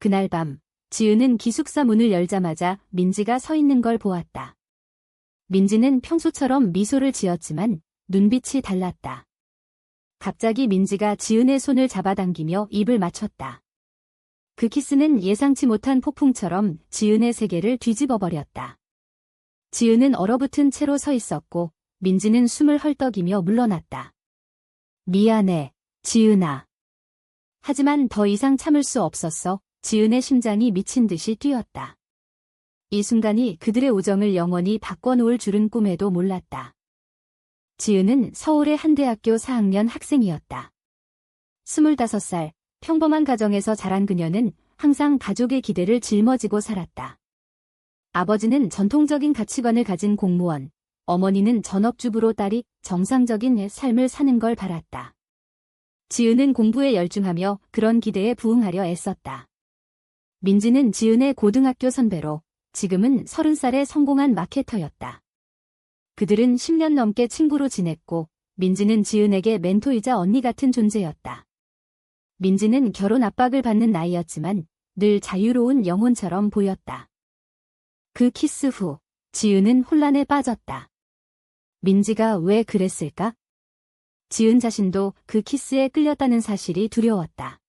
그날 밤, 지은은 기숙사 문을 열자마자 민지가 서 있는 걸 보았다. 민지는 평소처럼 미소를 지었지만 눈빛이 달랐다. 갑자기 민지가 지은의 손을 잡아당기며 입을 맞췄다. 그 키스는 예상치 못한 폭풍처럼 지은의 세계를 뒤집어버렸다. 지은은 얼어붙은 채로 서 있었고 민지는 숨을 헐떡이며 물러났다. 미안해, 지은아. 하지만 더 이상 참을 수 없었어. 지은의 심장이 미친 듯이 뛰었다. 이 순간이 그들의 우정을 영원히 바꿔놓을 줄은 꿈에도 몰랐다. 지은은 서울의 한 대학교 4학년 학생이었다. 25살, 평범한 가정에서 자란 그녀는 항상 가족의 기대를 짊어지고 살았다. 아버지는 전통적인 가치관을 가진 공무원, 어머니는 전업주부로 딸이 정상적인 삶을 사는 걸 바랐다. 지은은 공부에 열중하며 그런 기대에 부응하려 애썼다. 민지는 지은의 고등학교 선배로 지금은 30살의 성공한 마케터였다. 그들은 10년 넘게 친구로 지냈고 민지는 지은에게 멘토이자 언니 같은 존재였다. 민지는 결혼 압박을 받는 나이였지만 늘 자유로운 영혼처럼 보였다. 그 키스 후 지은은 혼란에 빠졌다. 민지가 왜 그랬을까? 지은 자신도 그 키스에 끌렸다는 사실이 두려웠다.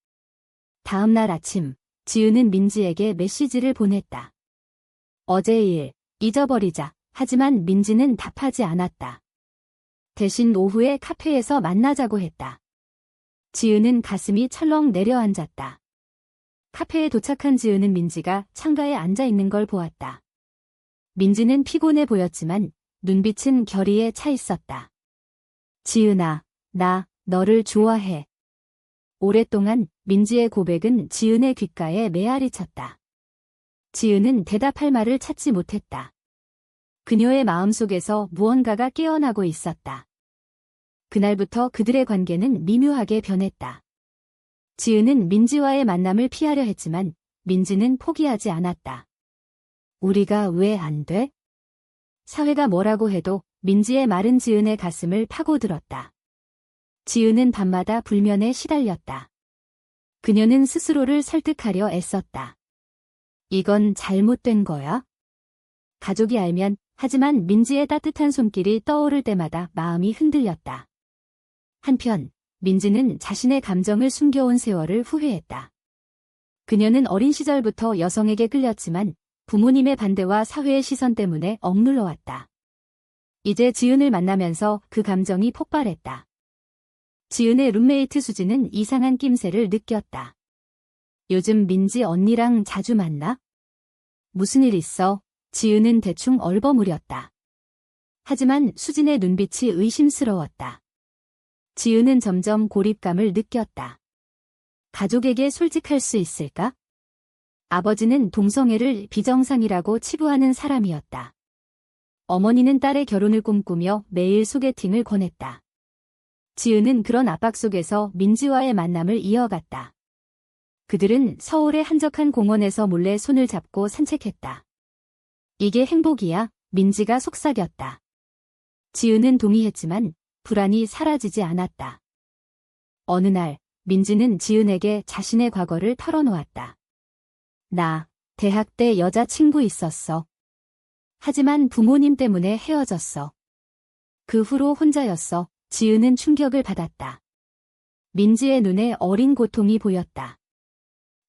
다음 날 아침 지은은 민지에게 메시지를 보냈다. 어제 일 잊어버리자. 하지만 민지는 답하지 않았다. 대신 오후에 카페에서 만나자고 했다. 지은은 가슴이 철렁 내려앉았다. 카페에 도착한 지은은 민지가 창가에 앉아 있는 걸 보았다. 민지는 피곤해 보였지만 눈빛은 결의에 차 있었다. 지은아, 나 너를 좋아해. 오랫동안 민지의 고백은 지은의 귓가에 메아리 쳤다. 지은은 대답할 말을 찾지 못했다. 그녀의 마음속에서 무언가가 깨어나고 있었다. 그날부터 그들의 관계는 미묘하게 변했다. 지은은 민지와의 만남을 피하려 했지만 민지는 포기하지 않았다. 우리가 왜 안 돼? 사회가 뭐라고 해도 민지의 말은 지은의 가슴을 파고들었다. 지은은 밤마다 불면에 시달렸다. 그녀는 스스로를 설득하려 애썼다. 이건 잘못된 거야? 가족이 알면, 하지만 민지의 따뜻한 손길이 떠오를 때마다 마음이 흔들렸다. 한편 민지는 자신의 감정을 숨겨온 세월을 후회했다. 그녀는 어린 시절부터 여성에게 끌렸지만 부모님의 반대와 사회의 시선 때문에 억눌러왔다. 이제 지은을 만나면서 그 감정이 폭발했다. 지은의 룸메이트 수지는 이상한 낌새를 느꼈다. 요즘 민지 언니랑 자주 만나? 무슨 일 있어? 지은은 대충 얼버무렸다. 하지만 수진의 눈빛이 의심스러웠다. 지은은 점점 고립감을 느꼈다. 가족에게 솔직할 수 있을까? 아버지는 동성애를 비정상이라고 치부하는 사람이었다. 어머니는 딸의 결혼을 꿈꾸며 매일 소개팅을 권했다. 지은은 그런 압박 속에서 민지와의 만남을 이어갔다. 그들은 서울의 한적한 공원에서 몰래 손을 잡고 산책했다. 이게 행복이야? 민지가 속삭였다. 지은은 동의했지만 불안이 사라지지 않았다. 어느 날 민지는 지은에게 자신의 과거를 털어놓았다. 나 대학 때 여자친구 있었어. 하지만 부모님 때문에 헤어졌어. 그 후로 혼자였어. 지은은 충격을 받았다. 민지의 눈에 어린 고통이 보였다.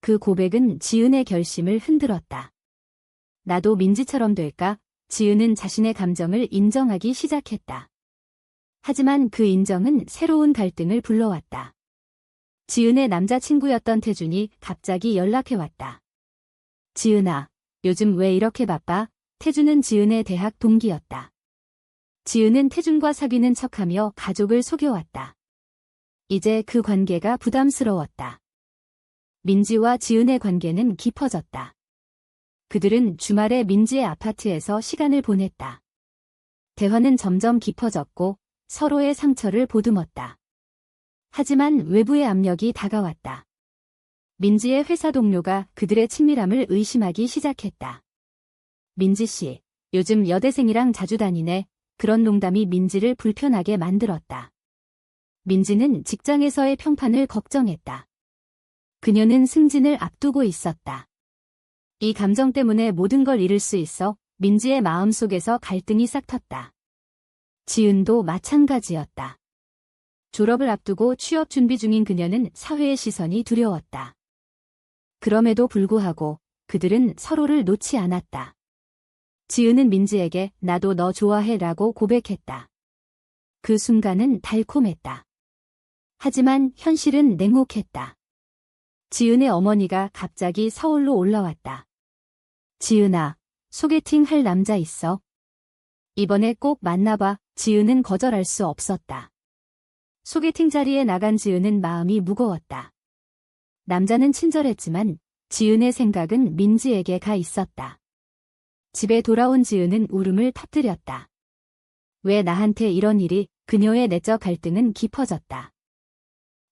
그 고백은 지은의 결심을 흔들었다. 나도 민지처럼 될까? 지은은 자신의 감정을 인정하기 시작했다. 하지만 그 인정은 새로운 갈등을 불러왔다. 지은의 남자친구였던 태준이 갑자기 연락해왔다. 지은아, 요즘 왜 이렇게 바빠? 태준은 지은의 대학 동기였다. 지은은 태준과 사귀는 척하며 가족을 속여왔다. 이제 그 관계가 부담스러웠다. 민지와 지은의 관계는 깊어졌다. 그들은 주말에 민지의 아파트에서 시간을 보냈다. 대화는 점점 깊어졌고 서로의 상처를 보듬었다. 하지만 외부의 압력이 다가왔다. 민지의 회사 동료가 그들의 친밀함을 의심하기 시작했다. 민지 씨, 요즘 여대생이랑 자주 다니네. 그런 농담이 민지를 불편하게 만들었다. 민지는 직장에서의 평판을 걱정했다. 그녀는 승진을 앞두고 있었다. 이 감정 때문에 모든 걸 잃을 수 있어 민지의 마음속에서 갈등이 싹 텄다. 지은도 마찬가지였다. 졸업을 앞두고 취업 준비 중인 그녀는 사회의 시선이 두려웠다. 그럼에도 불구하고 그들은 서로를 놓지 않았다. 지은은 민지에게 나도 너 좋아해 라고 고백했다. 그 순간은 달콤했다. 하지만 현실은 냉혹했다. 지은의 어머니가 갑자기 서울로 올라왔다. 지은아, 소개팅 할 남자 있어? 이번에 꼭 만나봐. 지은은 거절할 수 없었다. 소개팅 자리에 나간 지은은 마음이 무거웠다. 남자는 친절했지만 지은의 생각은 민지에게 가 있었다. 집에 돌아온 지은은 울음을 터뜨렸다. 왜 나한테 이런 일이? 그녀의 내적 갈등은 깊어졌다.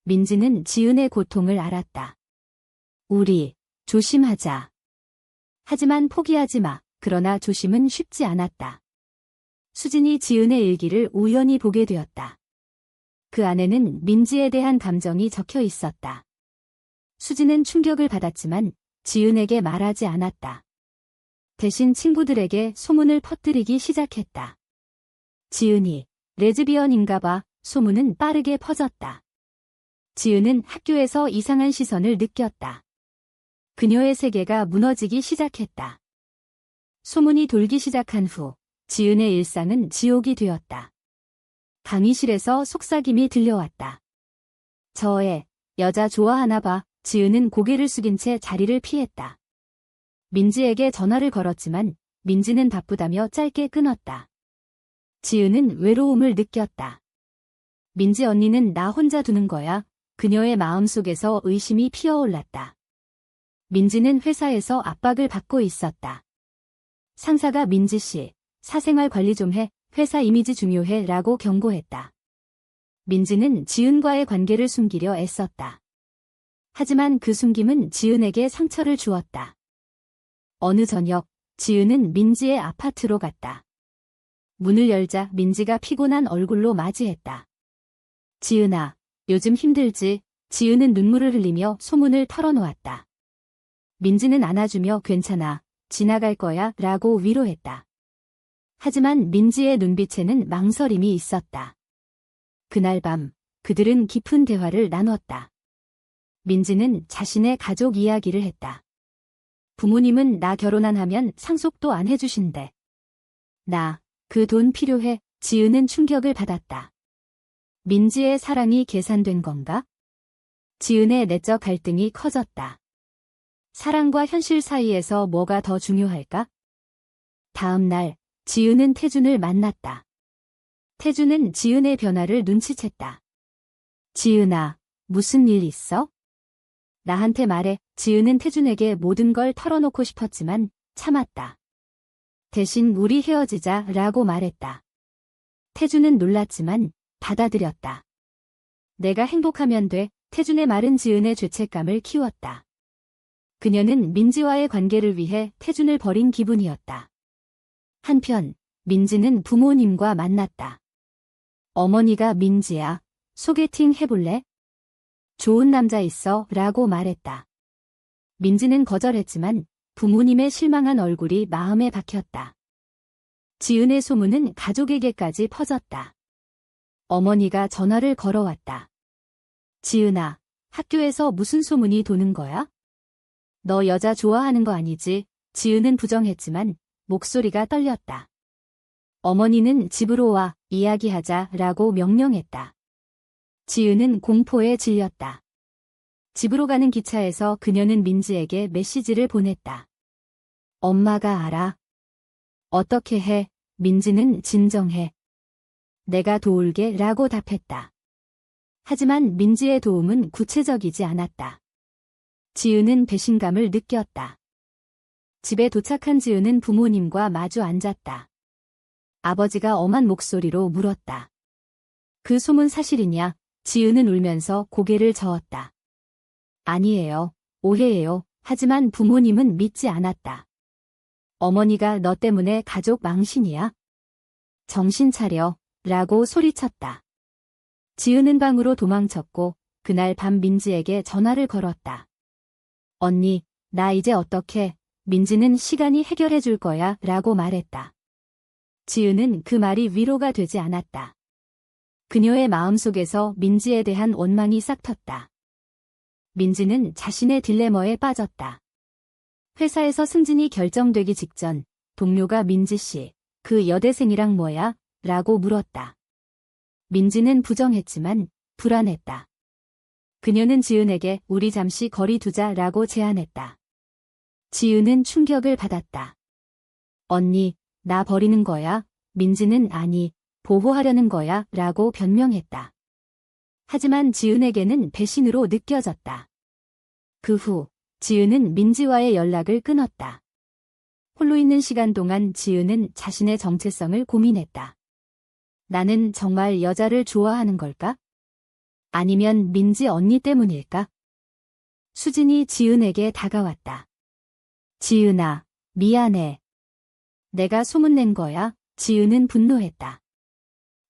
민지는 지은의 고통을 알았다. 우리 조심하자. 하지만 포기하지 마. 그러나 조심은 쉽지 않았다. 수진이 지은의 일기를 우연히 보게 되었다. 그 안에는 민지에 대한 감정이 적혀 있었다. 수진은 충격을 받았지만 지은에게 말하지 않았다. 대신 친구들에게 소문을 퍼뜨리기 시작했다. 지은이 레즈비언인가 봐. 소문은 빠르게 퍼졌다. 지은은 학교에서 이상한 시선을 느꼈다. 그녀의 세계가 무너지기 시작했다. 소문이 돌기 시작한 후 지은의 일상은 지옥이 되었다. 강의실에서 속삭임이 들려왔다. 저 애, 여자 좋아하나 봐. 지은은 고개를 숙인 채 자리를 피했다. 민지에게 전화를 걸었지만 민지는 바쁘다며 짧게 끊었다. 지은은 외로움을 느꼈다. 민지 언니는 나 혼자 두는 거야. 그녀의 마음속에서 의심이 피어올랐다. 민지는 회사에서 압박을 받고 있었다. 상사가 민지 씨, 사생활 관리 좀 해. 회사 이미지 중요해 라고 경고했다. 민지는 지은과의 관계를 숨기려 애썼다. 하지만 그 숨김은 지은에게 상처를 주었다. 어느 저녁, 지은은 민지의 아파트로 갔다. 문을 열자 민지가 피곤한 얼굴로 맞이했다. 지은아, 요즘 힘들지? 지은은 눈물을 흘리며 소문을 털어놓았다. 민지는 안아주며 괜찮아, 지나갈 거야 라고 위로했다. 하지만 민지의 눈빛에는 망설임이 있었다. 그날 밤, 그들은 깊은 대화를 나눴다. 민지는 자신의 가족 이야기를 했다. 부모님은 나 결혼 안 하면 상속도 안 해주신대. 나, 그 돈 필요해. 지은은 충격을 받았다. 민지의 사랑이 계산된 건가? 지은의 내적 갈등이 커졌다. 사랑과 현실 사이에서 뭐가 더 중요할까? 다음 날, 지은은 태준을 만났다. 태준은 지은의 변화를 눈치챘다. 지은아, 무슨 일 있어? 나한테 말해. 지은은 태준에게 모든 걸 털어놓고 싶었지만 참았다. 대신 우리 헤어지자 라고 말했다. 태준은 놀랐지만 받아들였다. 내가 행복하면 돼. 태준의 말은 지은의 죄책감을 키웠다. 그녀는 민지와의 관계를 위해 태준을 버린 기분이었다. 한편 민지는 부모님과 만났다. 어머니가 민지야, 소개팅 해볼래? 좋은 남자 있어 라고 말했다. 민지는 거절했지만 부모님의 실망한 얼굴이 마음에 박혔다. 지은의 소문은 가족에게까지 퍼졌다. 어머니가 전화를 걸어왔다. 지은아, 학교에서 무슨 소문이 도는 거야? 너 여자 좋아하는 거 아니지? 지은은 부정했지만 목소리가 떨렸다. 어머니는 집으로 와, 이야기하자 라고 명령했다. 지은은 공포에 질렸다. 집으로 가는 기차에서 그녀는 민지에게 메시지를 보냈다. 엄마가 알아. 어떻게 해? 민지는 진정해. 내가 도울게 라고 답했다. 하지만 민지의 도움은 구체적이지 않았다. 지은은 배신감을 느꼈다. 집에 도착한 지은은 부모님과 마주 앉았다. 아버지가 엄한 목소리로 물었다. 그 소문 사실이냐? 지은은 울면서 고개를 저었다. 아니에요. 오해예요. 하지만 부모님은 믿지 않았다. 어머니가 너 때문에 가족 망신이야? 정신 차려. 라고 소리쳤다. 지은은 방으로 도망쳤고 그날 밤 민지에게 전화를 걸었다. 언니, 나 이제 어떡해? 민지는 시간이 해결해 줄 거야 라고 말했다. 지은은 그 말이 위로가 되지 않았다. 그녀의 마음속에서 민지에 대한 원망이 싹 텄다. 민지는 자신의 딜레마에 빠졌다. 회사에서 승진이 결정되기 직전 동료가 민지 씨, 그 여대생이랑 뭐야? 라고 물었다. 민지는 부정했지만 불안했다. 그녀는 지은에게 우리 잠시 거리 두자라고 제안했다. 지은은 충격을 받았다. 언니, 나 버리는 거야? 민지는 아니, 보호하려는 거야 라고 변명했다. 하지만 지은에게는 배신으로 느껴졌다. 그 후 지은은 민지와의 연락을 끊었다. 홀로 있는 시간 동안 지은은 자신의 정체성을 고민했다. 나는 정말 여자를 좋아하는 걸까? 아니면 민지 언니 때문일까? 수진이 지은에게 다가왔다. 지은아, 미안해. 내가 소문낸 거야? 지은은 분노했다.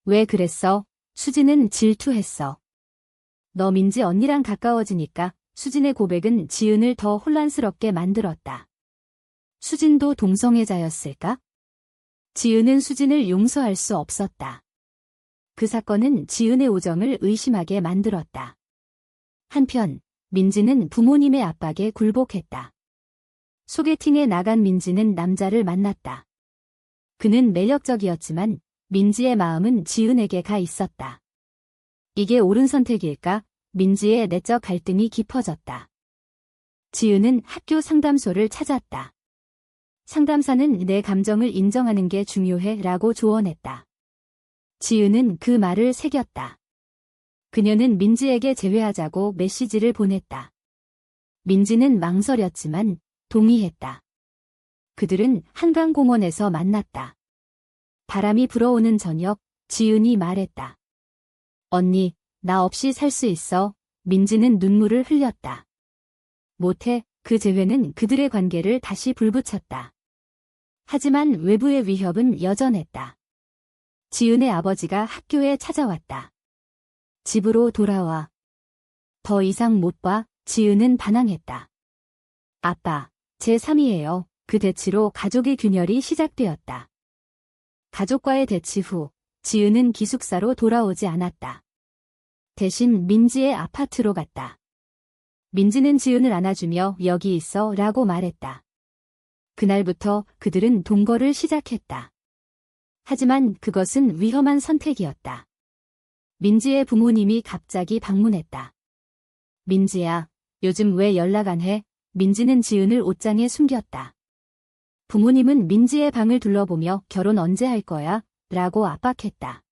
왜 그랬어? 수진은 질투했어. 너 민지 언니랑 가까워지니까 수진의 고백은 지은을 더 혼란스럽게 만들었다. 수진도 동성애자였을까? 지은은 수진을 용서할 수 없었다. 그 사건은 지은의 우정을 의심하게 만들었다. 한편 민지는 부모님의 압박에 굴복했다. 소개팅에 나간 민지는 남자를 만났다. 그는 매력적이었지만 민지의 마음은 지은에게 가 있었다. 이게 옳은 선택일까? 민지의 내적 갈등이 깊어졌다. 지은은 학교 상담소를 찾았다. 상담사는 내 감정을 인정하는 게 중요해 라고 조언했다. 지은은 그 말을 새겼다. 그녀는 민지에게 재회하자고 메시지를 보냈다. 민지는 망설였지만 동의했다. 그들은 한강공원에서 만났다. 바람이 불어오는 저녁, 지은이 말했다. 언니, 나 없이 살 수 있어? 민지는 눈물을 흘렸다. 못해, 그 재회는 그들의 관계를 다시 불붙였다. 하지만 외부의 위협은 여전했다. 지은의 아버지가 학교에 찾아왔다. 집으로 돌아와. 더 이상 못 봐, 지은은 반항했다. 아빠, 제3이에요. 그 대치로 가족의 균열이 시작되었다. 가족과의 대치 후 지은은 기숙사로 돌아오지 않았다. 대신 민지의 아파트로 갔다. 민지는 지은을 안아주며 여기 있어 라고 말했다. 그날부터 그들은 동거를 시작했다. 하지만 그것은 위험한 선택이었다. 민지의 부모님이 갑자기 방문했다. 민지야, 요즘 왜 연락 안 해? 민지는 지은을 옷장에 숨겼다. 부모님은 민지의 방을 둘러보며 결혼 언제 할 거야? 라고 압박했다.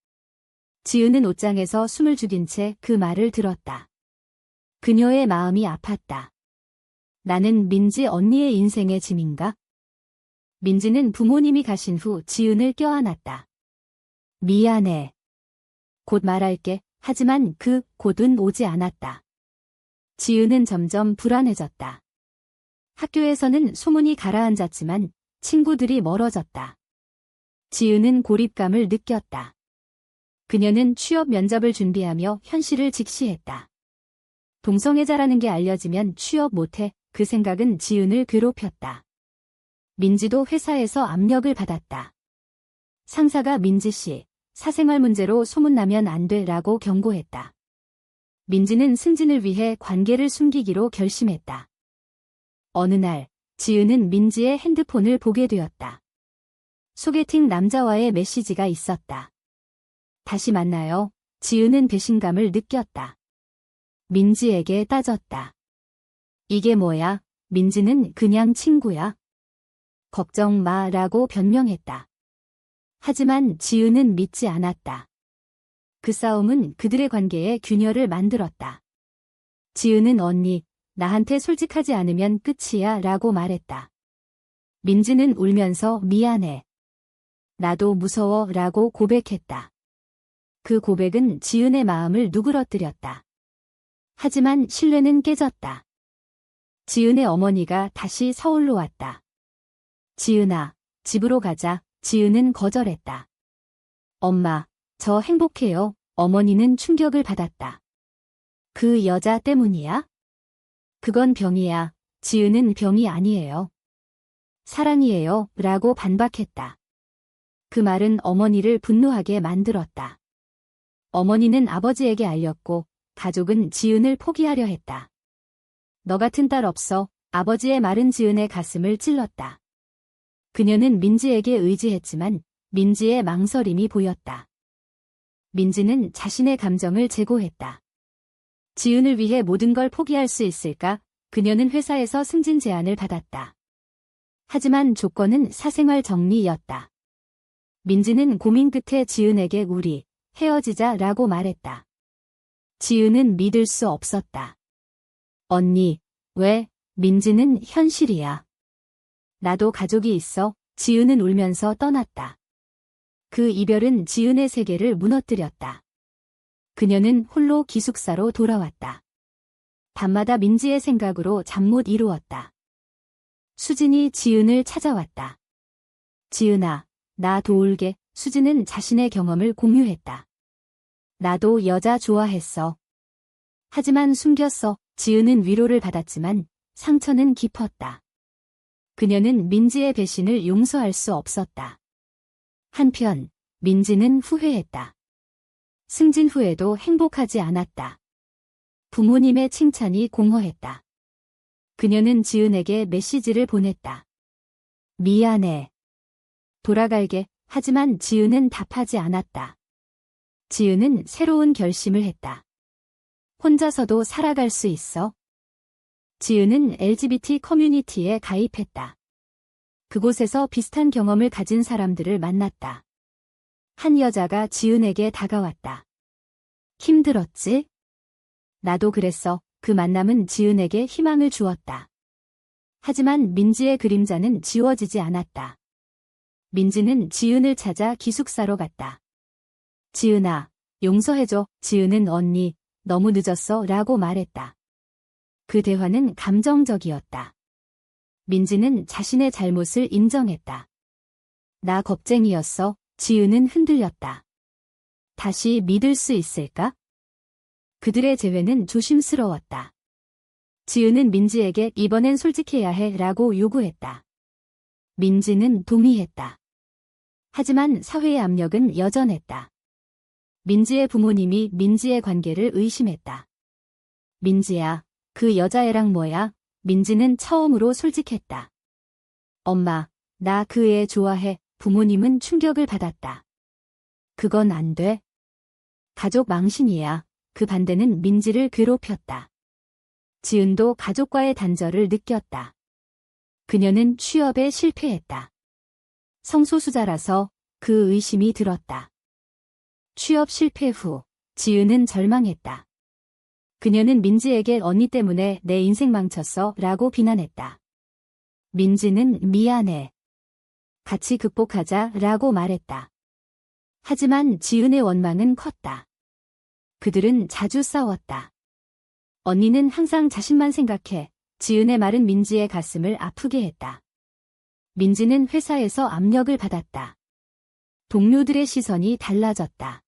지은은 옷장에서 숨을 죽인 채 그 말을 들었다. 그녀의 마음이 아팠다. 나는 민지 언니의 인생의 짐인가? 민지는 부모님이 가신 후 지은을 껴안았다. 미안해. 곧 말할게. 하지만 그 곧은 오지 않았다. 지은은 점점 불안해졌다. 학교에서는 소문이 가라앉았지만 친구들이 멀어졌다. 지은은 고립감을 느꼈다. 그녀는 취업 면접을 준비하며 현실을 직시했다. 동성애자라는 게 알려지면 취업 못해. 그 생각은 지은을 괴롭혔다. 민지도 회사에서 압력을 받았다. 상사가 민지 씨, 사생활 문제로 소문나면 안 돼라고 경고했다. 민지는 승진을 위해 관계를 숨기기로 결심했다. 어느 날, 지은은 민지의 핸드폰을 보게 되었다. 소개팅 남자와의 메시지가 있었다. 다시 만나요. 지은은 배신감을 느꼈다. 민지에게 따졌다. 이게 뭐야? 민지는 그냥 친구야. 걱정 마라고 변명했다. 하지만 지은은 믿지 않았다. 그 싸움은 그들의 관계에 균열을 만들었다. 지은은 언니, 나한테 솔직하지 않으면 끝이야 라고 말했다. 민지는 울면서 미안해. 나도 무서워 라고 고백했다. 그 고백은 지은의 마음을 누그러뜨렸다. 하지만 신뢰는 깨졌다. 지은의 어머니가 다시 서울로 왔다. 지은아, 집으로 가자. 지은은 거절했다. 엄마, 저 행복해요. 어머니는 충격을 받았다. 그 여자 때문이야? 그건 병이야. 지은은 병이 아니에요. 사랑이에요. 라고 반박했다. 그 말은 어머니를 분노하게 만들었다. 어머니는 아버지에게 알렸고 가족은 지은을 포기하려 했다. 너 같은 딸 없어. 아버지의 말은 지은의 가슴을 찔렀다. 그녀는 민지에게 의지했지만 민지의 망설임이 보였다. 민지는 자신의 감정을 제고했다. 지은을 위해 모든 걸 포기할 수 있을까? 그녀는 회사에서 승진 제안을 받았다. 하지만 조건은 사생활 정리였다. 민지는 고민 끝에 지은에게 우리 헤어지자라고 말했다. 지은은 믿을 수 없었다. 언니, 왜? 민지는 현실이야. 나도 가족이 있어. 지은은 울면서 떠났다. 그 이별은 지은의 세계를 무너뜨렸다. 그녀는 홀로 기숙사로 돌아왔다. 밤마다 민지의 생각으로 잠 못 이루었다. 수진이 지은을 찾아왔다. 지은아, 나 도울게. 수진은 자신의 경험을 공유했다. 나도 여자 좋아했어. 하지만 숨겼어. 지은은 위로를 받았지만 상처는 깊었다. 그녀는 민지의 배신을 용서할 수 없었다. 한편 민지는 후회했다. 승진 후에도 행복하지 않았다. 부모님의 칭찬이 공허했다. 그녀는 지은에게 메시지를 보냈다. 미안해. 돌아갈게. 하지만 지은은 답하지 않았다. 지은은 새로운 결심을 했다. 혼자서도 살아갈 수 있어. 지은은 LGBT 커뮤니티에 가입했다. 그곳에서 비슷한 경험을 가진 사람들을 만났다. 한 여자가 지은에게 다가왔다. 힘들었지? 나도 그랬어. 그 만남은 지은에게 희망을 주었다. 하지만 민지의 그림자는 지워지지 않았다. 민지는 지은을 찾아 기숙사로 갔다. 지은아, 용서해줘. 지은은 언니, 너무 늦었어. 라고 말했다. 그 대화는 감정적이었다. 민지는 자신의 잘못을 인정했다. 나 겁쟁이였어. 지은은 흔들렸다. 다시 믿을 수 있을까? 그들의 재회는 조심스러웠다. 지은은 민지에게 이번엔 솔직해야 해 라고 요구했다. 민지는 동의했다. 하지만 사회의 압력은 여전했다. 민지의 부모님이 민지의 관계를 의심했다. 민지야, 그 여자애랑 뭐야? 민지는 처음으로 솔직했다. 엄마, 나 그 애 좋아해. 부모님은 충격을 받았다. 그건 안 돼. 가족 망신이야. 그 반대는 민지를 괴롭혔다. 지은도 가족과의 단절을 느꼈다. 그녀는 취업에 실패했다. 성소수자라서 그 의심이 들었다. 취업 실패 후 지은은 절망했다. 그녀는 민지에게 언니 때문에 내 인생 망쳤어 라고 비난했다. 민지는 미안해. 같이 극복하자 라고 말했다. 하지만 지은의 원망은 컸다. 그들은 자주 싸웠다. 언니는 항상 자신만 생각해. 지은의 말은 민지의 가슴을 아프게 했다. 민지는 회사에서 압력을 받았다. 동료들의 시선이 달라졌다.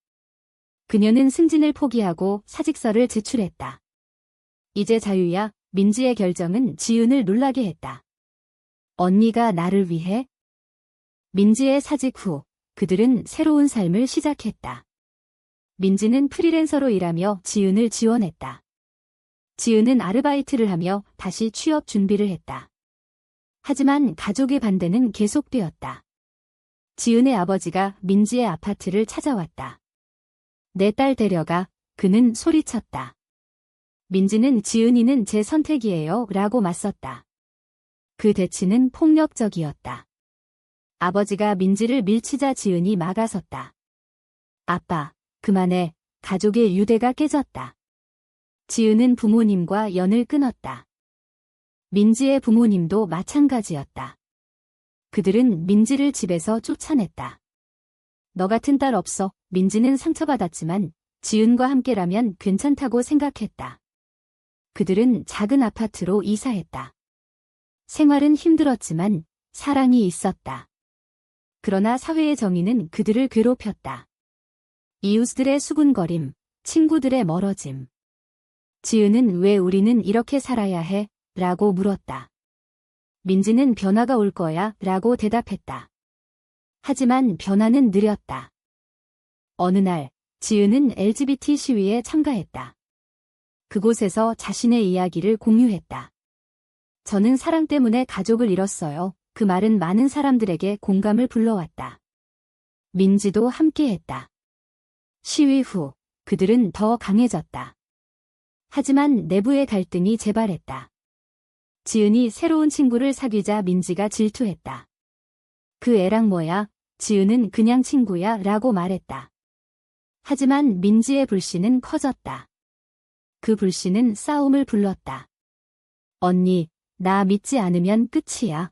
그녀는 승진을 포기하고 사직서를 제출했다. 이제 자유야. 민지의 결정은 지은을 놀라게 했다. 언니가 나를 위해? 민지의 사직 후 그들은 새로운 삶을 시작했다. 민지는 프리랜서로 일하며 지은을 지원했다. 지은은 아르바이트를 하며 다시 취업 준비를 했다. 하지만 가족의 반대는 계속되었다. 지은의 아버지가 민지의 아파트를 찾아왔다. 내 딸 데려가. 그는 소리쳤다. 민지는 지은이는 제 선택이에요 라고 맞섰다. 그 대치는 폭력적이었다. 아버지가 민지를 밀치자 지은이 막아섰다. 아빠, 그만해. 가족의 유대가 깨졌다. 지은은 부모님과 연을 끊었다. 민지의 부모님도 마찬가지였다. 그들은 민지를 집에서 쫓아냈다. 너 같은 딸 없어. 민지는 상처받았지만 지은과 함께라면 괜찮다고 생각했다. 그들은 작은 아파트로 이사했다. 생활은 힘들었지만 사랑이 있었다. 그러나 사회의 정의는 그들을 괴롭혔다. 이웃들의 수군거림, 친구들의 멀어짐. 지은은 왜 우리는 이렇게 살아야 해? 라고 물었다. 민지는 변화가 올 거야 라고 대답했다. 하지만 변화는 느렸다. 어느 날, 지은은 LGBT 시위에 참가했다. 그곳에서 자신의 이야기를 공유했다. 저는 사랑 때문에 가족을 잃었어요. 그 말은 많은 사람들에게 공감을 불러왔다. 민지도 함께했다. 시위 후, 그들은 더 강해졌다. 하지만 내부의 갈등이 재발했다. 지은이 새로운 친구를 사귀자 민지가 질투했다. 그 애랑 뭐야? 지은은 그냥 친구야 라고 말했다. 하지만 민지의 불신은 커졌다. 그 불신은 싸움을 불렀다. 언니, 나 믿지 않으면 끝이야.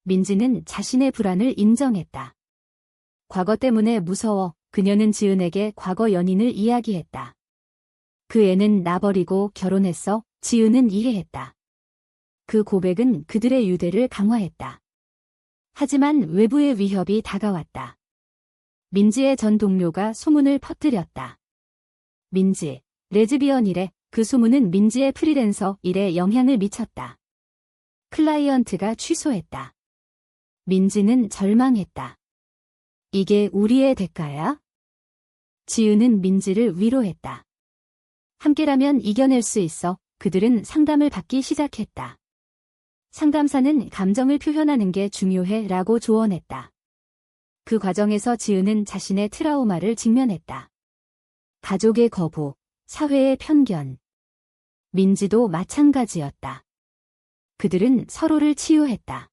민지는 자신의 불안을 인정했다. 과거 때문에 무서워. 그녀는 지은에게 과거 연인을 이야기했다. 그 애는 나 버리고 결혼했어. 지은은 이해했다. 그 고백은 그들의 유대를 강화했다. 하지만 외부의 위협이 다가왔다. 민지의 전 동료가 소문을 퍼뜨렸다. 민지, 레즈비언이래. 그 소문은 민지의 프리랜서 일에 영향을 미쳤다. 클라이언트가 취소했다. 민지는 절망했다. 이게 우리의 대가야? 지은은 민지를 위로했다. 함께라면 이겨낼 수 있어. 그들은 상담을 받기 시작했다. 상담사는 감정을 표현하는 게 중요해 라고 조언했다. 그 과정에서 지은은 자신의 트라우마를 직면했다. 가족의 거부, 사회의 편견. 민지도 마찬가지였다. 그들은 서로를 치유했다.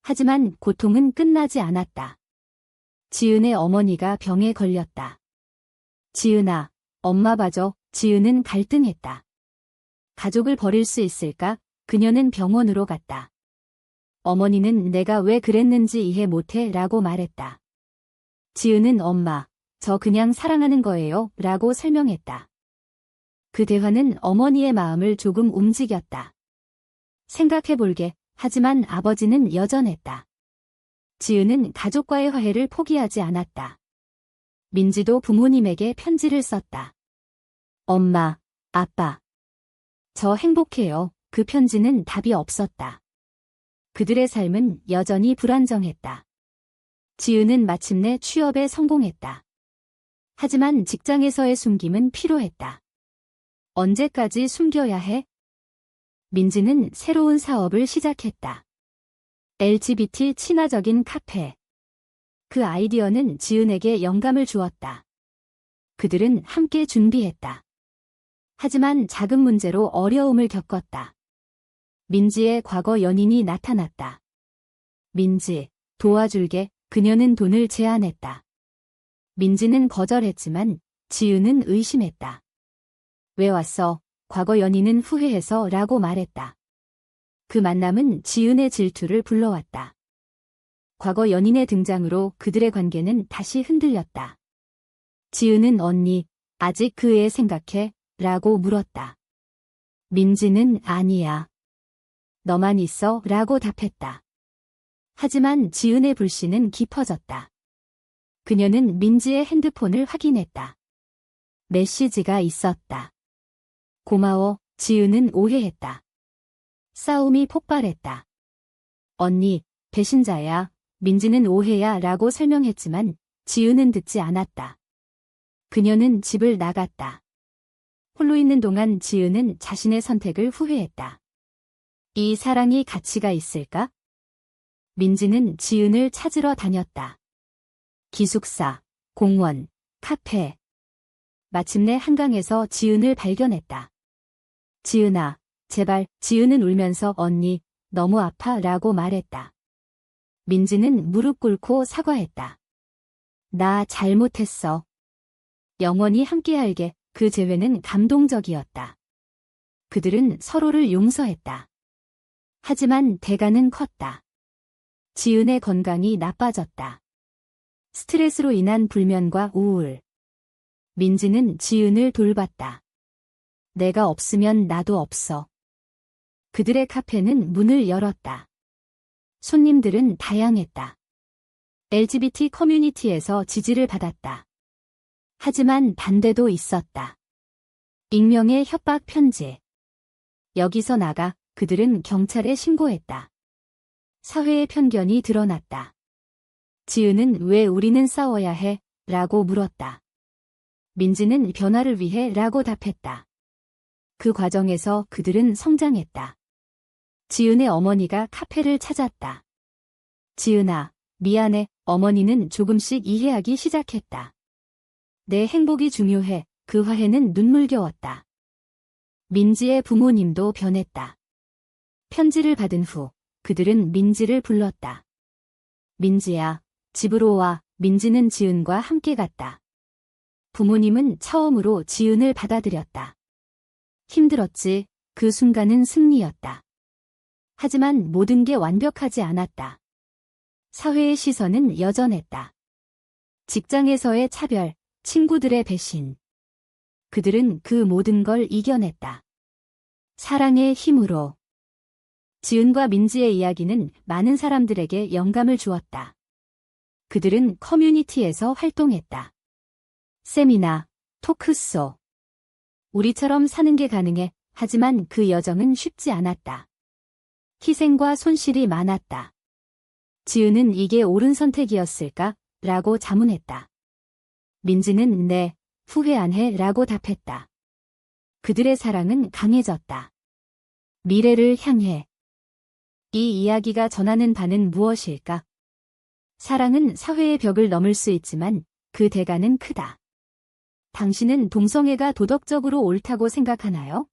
하지만 고통은 끝나지 않았다. 지은의 어머니가 병에 걸렸다. 지은아, 엄마 봐줘. 지은은 갈등했다. 가족을 버릴 수 있을까? 그녀는 병원으로 갔다. 어머니는 내가 왜 그랬는지 이해 못해 라고 말했다. 지은은 엄마, 저 그냥 사랑하는 거예요 라고 설명했다. 그 대화는 어머니의 마음을 조금 움직였다. 생각해볼게. 하지만 아버지는 여전했다. 지은은 가족과의 화해를 포기하지 않았다. 민지도 부모님에게 편지를 썼다. 엄마, 아빠. 저 행복해요. 그 편지는 답이 없었다. 그들의 삶은 여전히 불안정했다. 지은은 마침내 취업에 성공했다. 하지만 직장에서의 숨김은 필요했다. 언제까지 숨겨야 해? 민지는 새로운 사업을 시작했다. LGBT 친화적인 카페. 그 아이디어는 지은에게 영감을 주었다. 그들은 함께 준비했다. 하지만 작은 문제로 어려움을 겪었다. 민지의 과거 연인이 나타났다. 민지, 도와줄게. 그녀는 돈을 제안했다. 민지는 거절했지만 지은은 의심했다. 왜 왔어? 과거 연인은 후회해서 라고 말했다. 그 만남은 지은의 질투를 불러왔다. 과거 연인의 등장으로 그들의 관계는 다시 흔들렸다. 지은은 언니, 아직 그 애 생각해? 라고 물었다. 민지는 아니야. 너만 있어? 라고 답했다. 하지만 지은의 불신은 깊어졌다. 그녀는 민지의 핸드폰을 확인했다. 메시지가 있었다. 고마워. 지은은 오해했다. 싸움이 폭발했다. 언니, 배신자야. 민지는 오해야 라고 설명했지만 지은은 듣지 않았다. 그녀는 집을 나갔다. 홀로 있는 동안 지은은 자신의 선택을 후회했다. 이 사랑이 가치가 있을까? 민지는 지은을 찾으러 다녔다. 기숙사, 공원, 카페. 마침내 한강에서 지은을 발견했다. 지은아, 제발. 지은은 울면서 언니, 너무 아파 라고 말했다. 민지는 무릎 꿇고 사과했다. 나 잘못했어. 영원히 함께할게. 그 재회는 감동적이었다. 그들은 서로를 용서했다. 하지만 대가는 컸다. 지은의 건강이 나빠졌다. 스트레스로 인한 불면과 우울. 민지는 지은을 돌봤다. 내가 없으면 나도 없어. 그들의 카페는 문을 열었다. 손님들은 다양했다. LGBT 커뮤니티에서 지지를 받았다. 하지만 반대도 있었다. 익명의 협박 편지. 여기서 나가 그들은 경찰에 신고했다. 사회의 편견이 드러났다. 지은은 왜 우리는 싸워야 해? 라고 물었다. 민지는 변화를 위해 라고 답했다. 그 과정에서 그들은 성장했다. 지은의 어머니가 카페를 찾았다. 지은아, 미안해. 어머니는 조금씩 이해하기 시작했다. 내 행복이 중요해. 그 화해는 눈물겨웠다. 민지의 부모님도 변했다. 편지를 받은 후 그들은 민지를 불렀다. 민지야, 집으로 와. 민지는 지은과 함께 갔다. 부모님은 처음으로 지은을 받아들였다. 힘들었지. 그 순간은 승리였다. 하지만 모든 게 완벽하지 않았다. 사회의 시선은 여전했다. 직장에서의 차별, 친구들의 배신. 그들은 그 모든 걸 이겨냈다. 사랑의 힘으로. 지은과 민지의 이야기는 많은 사람들에게 영감을 주었다. 그들은 커뮤니티에서 활동했다. 세미나, 토크쇼. 우리처럼 사는 게 가능해. 하지만 그 여정은 쉽지 않았다. 희생과 손실이 많았다. 지은은 이게 옳은 선택이었을까? 라고 자문했다. 민지는 네, 후회 안 해 라고 답했다. 그들의 사랑은 강해졌다. 미래를 향해. 이 이야기가 전하는 바는 무엇일까? 사랑은 사회의 벽을 넘을 수 있지만 그 대가는 크다. 당신은 동성애가 도덕적으로 옳다고 생각하나요?